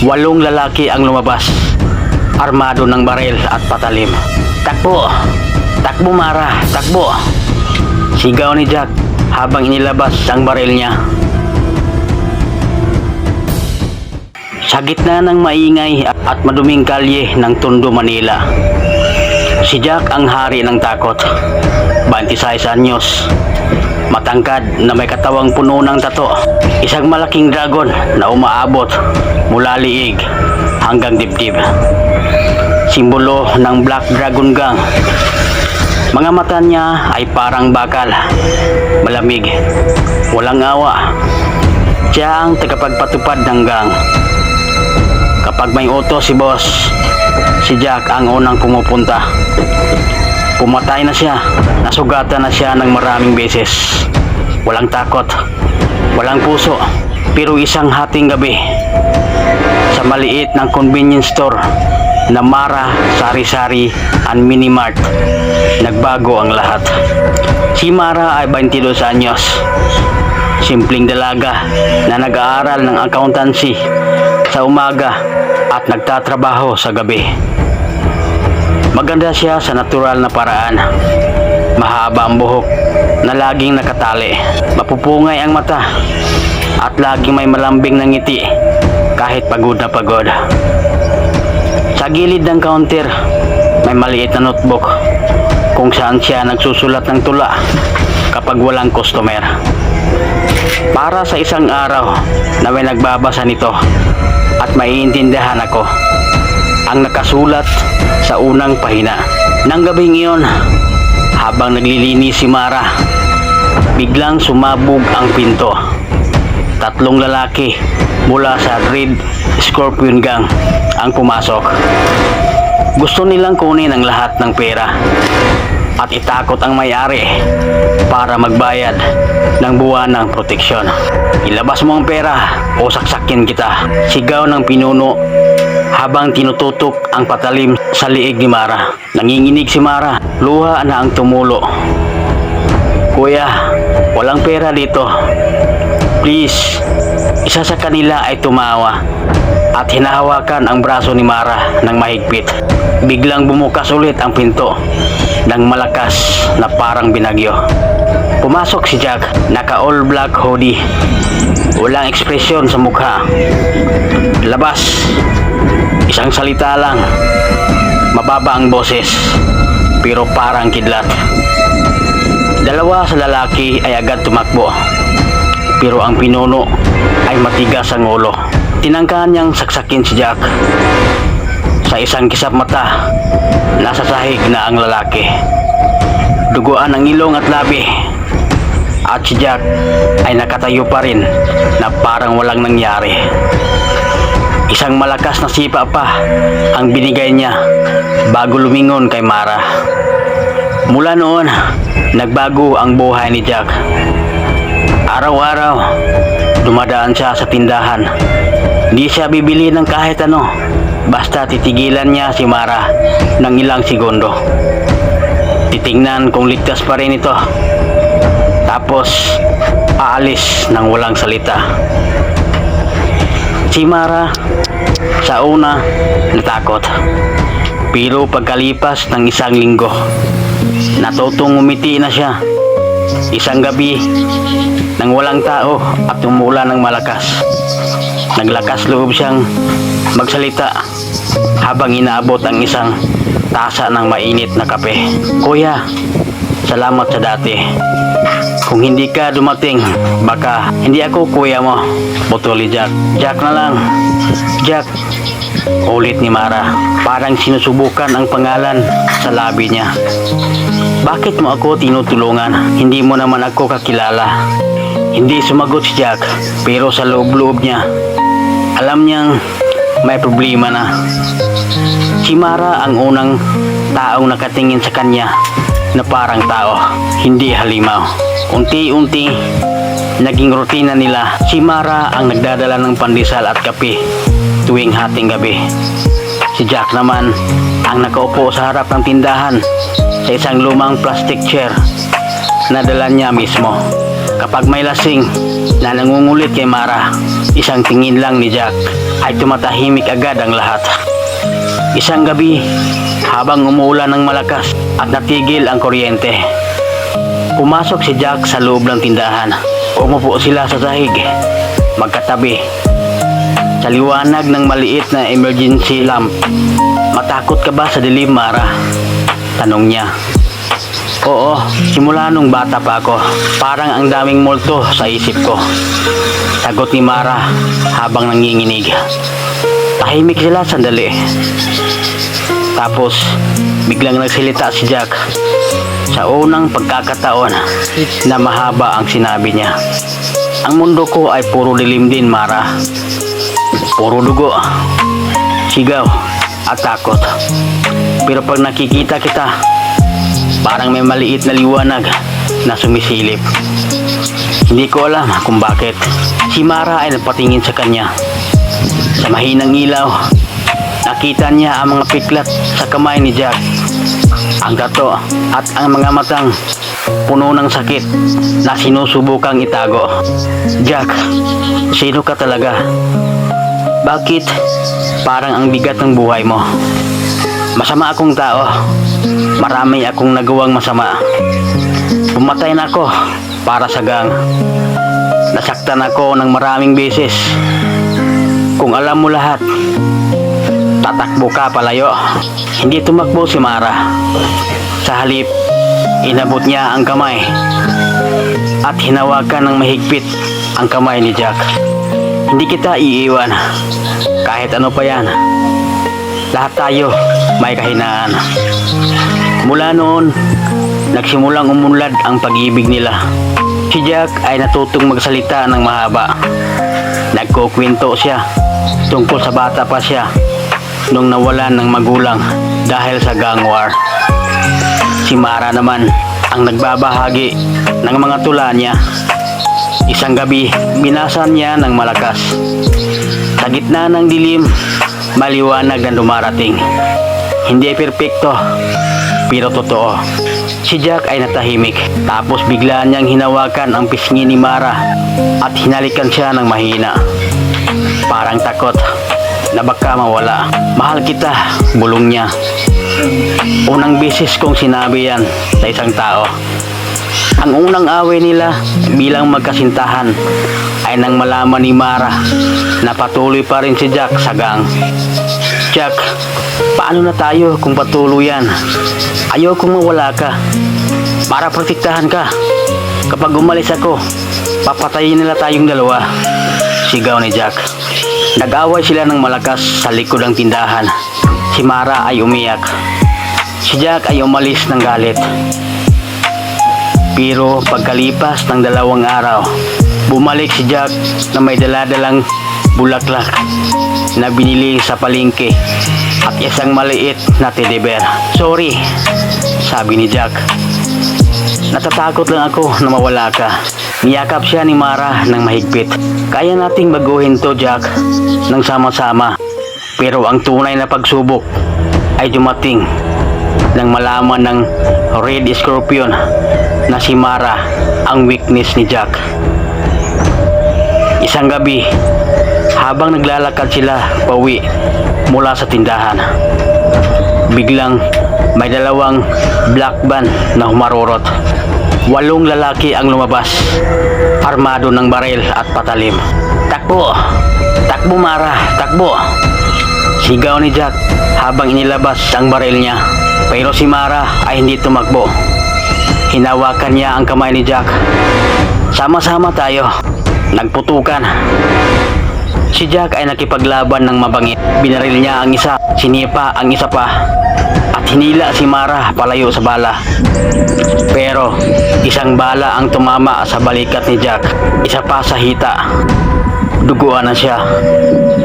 8 lalaki ang lumabas, armado ng baril at patalim. "Takbo! Takbo, Mara! Takbo!" sigaw ni Jack habang inilabas ang baril niya. Sa gitna ng maingay at maduming kalye ng Tondo, Manila, si Jack ang hari ng takot. 26 anyos, matangkad na may katawang puno ng tato, isang malaking dragon na umaabot mula liig hanggang dibdib. Simbolo ng Black Dragon Gang. Mga mata niya ay parang bakal, malamig, walang awa. Siya ang tagapagpatupad ng gang. Kapag may utos si boss, si Jack ang unang pumupunta. Pumatay na siya, nasugatan na siya ng maraming beses. Walang takot, walang puso, pero isang hating gabi sa maliit ng convenience store na Mara Sari-Sari and Mini Mart, nagbago ang lahat. Si Mara ay 22 anyos, simpleng dalaga na nag-aaral ng accountancy sa umaga at nagtatrabaho sa gabi. Maganda siya sa natural na paraan. Mahaba ang buhok na laging nakatali, mapupungay ang mata at laging may malambing na ngiti kahit pagod na pagod. Sa gilid ng counter, may maliit na notebook kung saan siya nagsusulat ng tula kapag walang customer. Para sa isang araw na may nagbabasa nito at maiintindihan ako ang nakasulat sa unang pahina. Nang gabing iyon, habang naglilinis si Mara, biglang sumabog ang pinto. 3 lalaki mula sa Red Scorpion Gang ang pumasok. Gusto nilang kunin ang lahat ng pera at itakot ang may-ari para magbayad ng buwan ng proteksyon. "Ilabas mo ang pera o saksakin kita," sigaw ng pinuno habang tinututok ang patalim sa liig ni Mara. Nanginginig si Mara, luha na ang tumulo. "Kuya, walang pera dito. Please." Isa sa kanila ay tumawa at hinahawakan ang braso ni Mara ng mahigpit. Biglang bumukas ulit ang pinto ng malakas na parang binagyo. Pumasok si Jack, naka all black hoodie, walang ekspresyon sa mukha. "Labas." Isang salita lang, mababa ang boses, pero parang kidlat. 2 sa lalaki ay agad tumakbo, pero ang pinuno ay matigas ang ulo. Tinangkahan niyang saksakin si Jack. Sa isang kisap mata, nasa sahig na ang lalaki. Duguan ang ilong at labi. At si Jack ay nakatayo pa rin na parang walang nangyari. Isang malakas na sipa pa ang binigay niya bago lumingon kay Mara. Mula noon, nagbago ang buhay ni Jack. Araw-araw, dumadaan siya sa tindahan. Hindi siya bibili ng kahit ano, basta titigilan niya si Mara ng ilang segundo. Titingnan kung ligtas pa rin ito. Tapos, aalis ng walang salita. Si Mara, sa una, natakot. Pero pagkalipas ng 1 linggo, natutong umiti na siya. Isang gabi, nang walang tao at umulan ng malakas, naglakas loob siyang magsalita habang inaabot ang isang tasa ng mainit na kape. "Kuya, salamat sa dati. Kung hindi ka dumating, baka hindi ako kuya mo," putol ni Jack. "Jack na lang. Jack," ulit ni Mara. Parang sinusubukan ang pangalan sa labi niya. "Bakit mo ako tinutulungan? Hindi mo naman ako kakilala." Hindi sumagot si Jack, pero sa loob-loob niya, alam niyang may problema na. Si Mara ang unang taong nakatingin sa kanya na parang tao, hindi halimaw. Unti-unti, naging rutina nila. Si Mara ang nagdadala ng pandesal at kape tuwing hating gabi. Si Jack naman ang nakaupo sa harap ng tindahan sa isang lumang plastic chair na dala niya mismo. Kapag may lasing na nangungulit kay Mara, isang tingin lang ni Jack ay tumatahimik agad ang lahat. Isang gabi, habang umuulan ng malakas at natigil ang kuryente, pumasok si Jack sa loob ng tindahan. Umupo sila sa sahig, magkatabi, sa liwanag ng maliit na emergency lamp. "Matakot ka ba sa dilim, Mara?" tanong niya. "Oo, simula nung bata pa ako. Parang ang daming multo sa isip ko," sagot ni Mara habang nanginginig. Tahimik sila sandali. Tapos, biglang nagsalita si Jack. Sa unang pagkakataon na mahaba ang sinabi niya. "Ang mundo ko ay puro dilim din, Mara. Puro dugo, sigaw at takot. Pero pag nakikita kita, parang may maliit na liwanag na sumisilip. Hindi ko alam kung bakit." Si Mara ay napatingin sa kanya. Sa mahinang ilaw, nakita niya ang mga piklat sa kamay ni Jack, ang tato at ang mga matang puno ng sakit na sinusubukang itago. "Jack, sino ka talaga? Bakit parang ang bigat ng buhay mo?" "Masama akong tao. Marami akong nagawang masama. Pumatay na ako para sa gang. Nasaktan ako ng maraming beses. Kung alam mo lahat, tatakbo ka palayo." Hindi tumakbo si Mara. Sa halip, inabot niya ang kamay at hinawakan ng mahigpit ang kamay ni Jack. "Hindi kita iiwan. Kahit ano pa yan. Lahat tayo may kahinaan." Mula noon, nagsimulang umunlad ang pag-ibig nila. Si Jack ay natutong magsalita ng mahaba. Nagkukwento siya tungkol sa bata pa siya nung nawalan ng magulang dahil sa gang war. Si Mara naman ang nagbabahagi ng mga tula niya. Isang gabi, binasan niya ng malakas. Sa gitna ng dilim, maliwanag na dumarating. Hindi perpekto, pero totoo. Si Jack ay natahimik. Tapos bigla niyang hinawakan ang pisngi ni Mara at hinalikan siya ng mahina. Parang takot na baka mawala. "Mahal kita," bulong niya. Unang beses kong sinabi yan sa isang tao. Ang unang away nila bilang magkasintahan ay nang malaman ni Mara na patuloy pa rin si Jack sa gang. "Jack, paano na tayo kung patuloy yan? Ayokong mawala ka. Para protektahan ka. Kapag umalis ako, papatayin nila tayong dalawa," sigaw ni Jack. Nag-away sila ng malakas sa likod ng tindahan. Si Mara ay umiyak. Si Jack ay umalis ng galit. Pero pagkalipas ng 2 araw, bumalik si Jack na may daladalang bulaklak na binili sa palengke at isang maliit na teddy bear. "Sorry," sabi ni Jack. "Natatakot lang ako na mawala ka." Niyakap siya ni Mara ng mahigpit. "Kaya nating baguhin to, Jack, ng sama-sama." Pero ang tunay na pagsubok ay dumating nang malaman ng Red Scorpion na si Mara ang weakness ni Jack. Isang gabi, habang naglalakad sila pauwi mula sa tindahan, biglang may 2 black van na humarurot. 8 lalaki ang lumabas, armado ng baril at patalim. "Takbo! Takbo, Mara! Takbo!" sigaw ni Jack habang inilabas ang baril niya. Pero si Mara ay hindi tumakbo. Hinawakan niya ang kamay ni Jack. "Sama-sama tayo." Nagputukan. Si Jack ay nakipaglaban ng mabangit. Binaril niya ang isa, sinipa ang isa pa, at hinila si Mara palayo sa bala. Pero isang bala ang tumama sa balikat ni Jack, isa pa sa hita. Duguan na siya,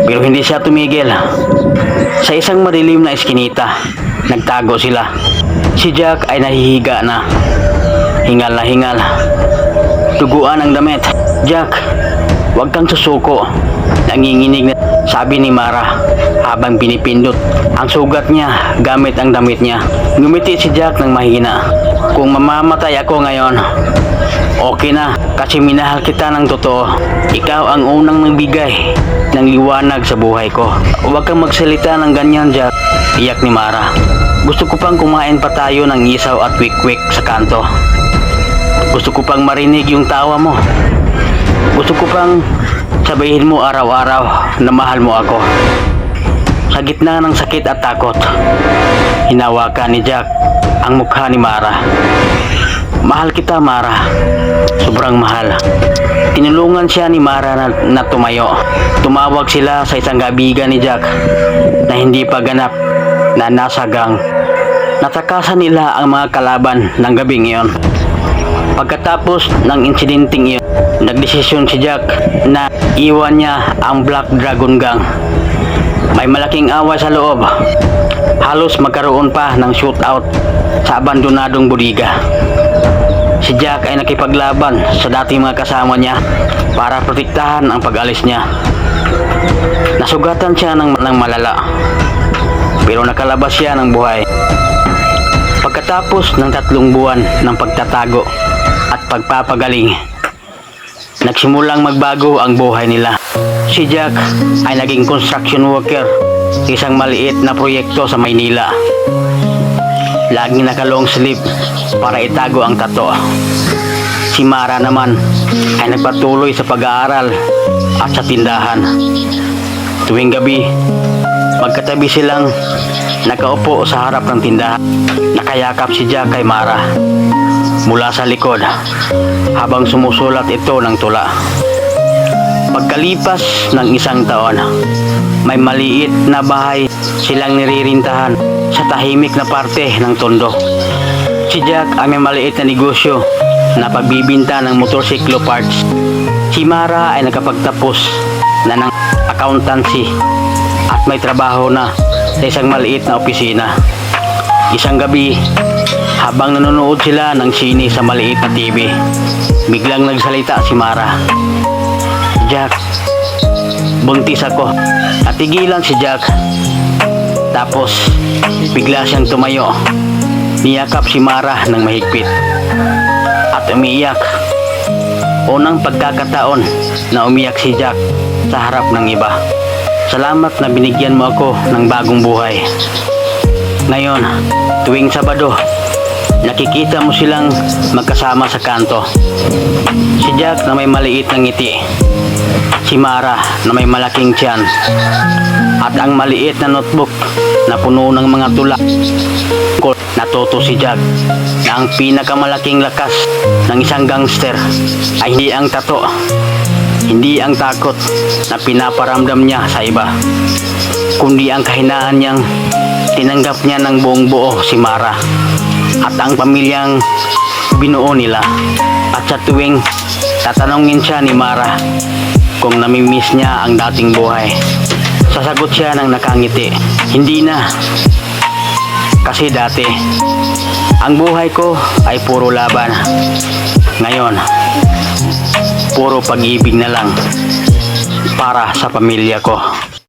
pero hindi siya tumigil. Sa isang madilim na eskinita, nagtago sila. Si Jack ay nahihiga na, hingal na hingal. Duguan ang damit. "Jack, huwag kang susuko." Nanginginig na Sabi ni Mara habang pinipindot ang sugat niya gamit ang damit niya. Ngumiti si Jack ng mahina. Kung mamamatay ako ngayon, okay na kasi minahal kita ng totoo. Ikaw ang unang nagbigay ng liwanag sa buhay ko. Huwag kang magsalita ng ganyan, Jack. Iyak ni Mara. Gusto ko pang kumain pa tayo ng isaw at wik-wik sa kanto. Gusto ko pang marinig yung tawa mo. Gusto ko pang sabihin mo araw-araw na mahal mo ako. Sa gitna ng sakit at takot, hinawakan ni Jack ang mukha ni Mara. Mahal kita, Mara. Sobrang mahal. Tinulungan siya ni Mara na tumayo. Tumawag sila sa isang kaibigan ni Jack na hindi pa ganap na nasa gang. Natakasan nila ang mga kalaban ng gabing iyon. Pagkatapos ng insidenteng iyon, nagdesisyon si Jack na iwan niya ang Black Dragon Gang. May malaking away sa loob. Halos magkaroon pa ng shootout sa abandonadong bodega. Si Jack ay nakipaglaban sa dating mga kasama niya para protektahan ang pag-alis niya. Nasugatan siya ng malala, pero nakalabas siya ng buhay. Pagkatapos ng 3 buwan ng pagtatago at pagpapagaling, nagsimulang magbago ang buhay nila. Si Jack ay naging construction worker sa isang maliit na proyekto sa Maynila. Laging naka-long sleeve para itago ang tato. Si Mara naman ay nagpatuloy sa pag-aaral at sa tindahan. Tuwing gabi, magkatabi silang nakaupo sa harap ng tindahan. Nakayakap si Jack kay Mara mula sa likod habang sumusulat ito ng tula. Pagkalipas ng 1 taon, may maliit na bahay silang niririntahan sa tahimik na parte ng tondo. Si Jack ay may maliit na negosyo na pagbibinta ng motorsiklo parts. Si Mara ay nakapagtapos na ng accountancy at may trabaho na sa isang maliit na opisina. Isang gabi, habang nanonood sila ng sine sa maliit na TV, biglang nagsalita si Mara. Jack, buntis ako. Natigilan si Jack. Tapos, bigla siyang tumayo. Niyakap si Mara ng mahigpit at umiiyak. Unang pagkakataon na umiyak si Jack sa harap ng iba. Salamat na binigyan mo ako ng bagong buhay. Ngayon, tuwing Sabado, nakikita mo silang magkasama sa kanto. Si Jack na may maliit na ngiti, si Mara na may malaking tiyan, at ang maliit na notebook na puno ng mga tula. Natuto si Jack na ang pinakamalaking lakas ng isang gangster ay hindi ang tato, hindi ang takot na pinaparamdam niya sa iba, kundi ang kahinaan niyang tinanggap niya ng buong buo si Mara at ang pamilyang binuo nila. At sa tuwing tatanungin siya ni Mara kung namimiss niya ang dating buhay, sasagot siya ng nakangiti, hindi na. Kasi dati, ang buhay ko ay puro laban. Ngayon, puro pag-ibig na lang para sa pamilya ko.